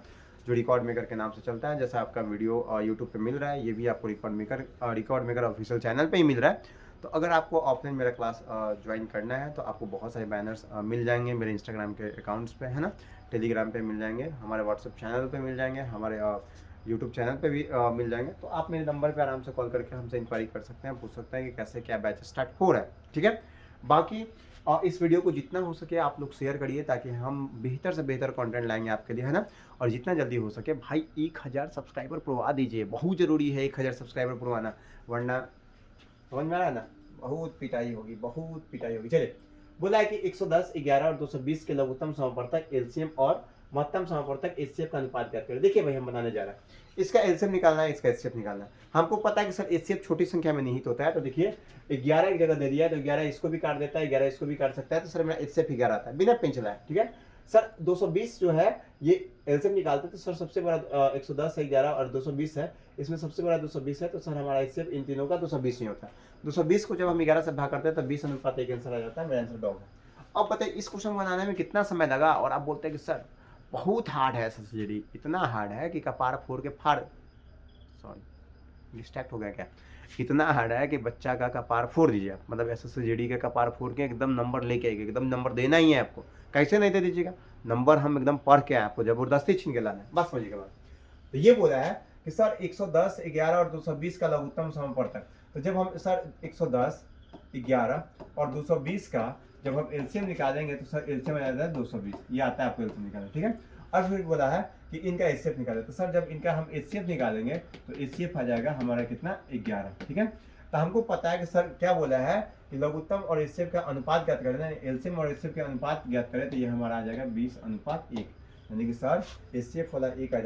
जो रिकॉर्ड मेकर के नाम से चलता है। जैसा आपका वीडियो यूट्यूब पे मिल रहा है, ये भी आपको रिकॉर्ड मेकर ऑफिशियल चैनल पे ही मिल रहा है। तो अगर आपको ऑफलाइन मेरा क्लास ज्वाइन करना है तो आपको बहुत सारे बैनर्स मिल जाएंगे मेरे इंस्टाग्राम के अकाउंट्स पे, है ना, टेलीग्राम पे मिल जाएंगे, हमारे व्हाट्सएप चैनल पे मिल जाएंगे, हमारे यूट्यूब चैनल पे भी मिल जाएंगे। तो आप मेरे नंबर पे आराम से कॉल करके हमसे इंक्वायरी कर सकते हैं, पूछ सकते हैं कि कैसे क्या बैच स्टार्ट हो रहा है। ठीक है, बाकी इस वीडियो को जितना हो सके आप लोग शेयर करिए ताकि हम बेहतर से बेहतर कंटेंट लाएंगे आपके लिए, है ना। और जितना जल्दी हो सके भाई 1000 सब्सक्राइबर पुरवा दीजिए, बहुत ज़रूरी है 1000 सब्सक्राइबर पुरवाना, वरना समझ में आ रहा है ना, बहुत पिटाई होगी। चलिए बोला है कि 110, 11 और 220 के लघुत्तम समापवर्तक LCM और महत्तम समापवर्तक HCF का अनुपात ज्ञात करें। देखिए भाई हम बनाने जा रहे हैं, इसका LCM निकालना है, इसका HCF निकालना है। हमको पता है कि सर HCF छोटी संख्या में निहित होता है, तो देखिए 11 एक जगह दे दिया है तो 11 इसको भी काट देता है, 11 इसको भी काट सकता है, तो सर मेरा HCF 11 आता है बिना पेन चलाए। ठीक है सर, 220 जो है ये LCM निकालते तो सर सबसे बड़ा 110 है, 11 और 220 है, इसमें सबसे बड़ा 220 है, तो सर हमारा HCF इन तीनों का 220 ही होता है। 220 को जब हम 11 से भाग करते हैं तो 20 अनुपात 1 आंसर आ जाता है। मेरा आंसर डॉग है। अब बताइए इस क्वेश्चन बनाने में कितना समय लगा, और आप बोलते हैं कि सर बहुत हार्ड है, सर इतना हार्ड है कि कपार फोड़ के फाड़ सॉरी डिस्ट्रैक्ट हो गया क्या, इतना हार्ड है कि बच्चा का कपार फोड़ दीजिए आप, मतलब SSCGD का कपार फोड़ के एकदम नंबर लेके आएगा, एकदम नंबर देना ही है आपको, कैसे नहीं दे दीजिएगा, नंबर हम एकदम पढ़ के आपको जबरदस्ती छीन के लाना है, बस समझिएगा बात। तो ये बोला है कि सर 110, 11 और 220 का लघुत्तम समापवर्तक, तो जब हम सर 110, 11 और 220 का जब हम एलसीएम निकालेंगे तो सर एलसीएम आ जाता है 220, ये आता है आपको एलसीएम निकालना, ठीक है। अब फिर बोला है कि इनका एचसीएफ निकालें, तो सर जब इनका हम एचसीएफ निकालेंगे तो एचसीएफ आ जाएगा हमारा कितना 11, ठीक है। तो हमको पता है कि सर क्या बोला है कि लघुत्तम और एचसीएफ का अनुपात ज्ञात करें, एलसीएम और एचसीएफ के अनुपात ज्ञात करें, तो ये हमारा आ जाएगा 20:1, यानी कि सर एचसीएफ वाला 1 आ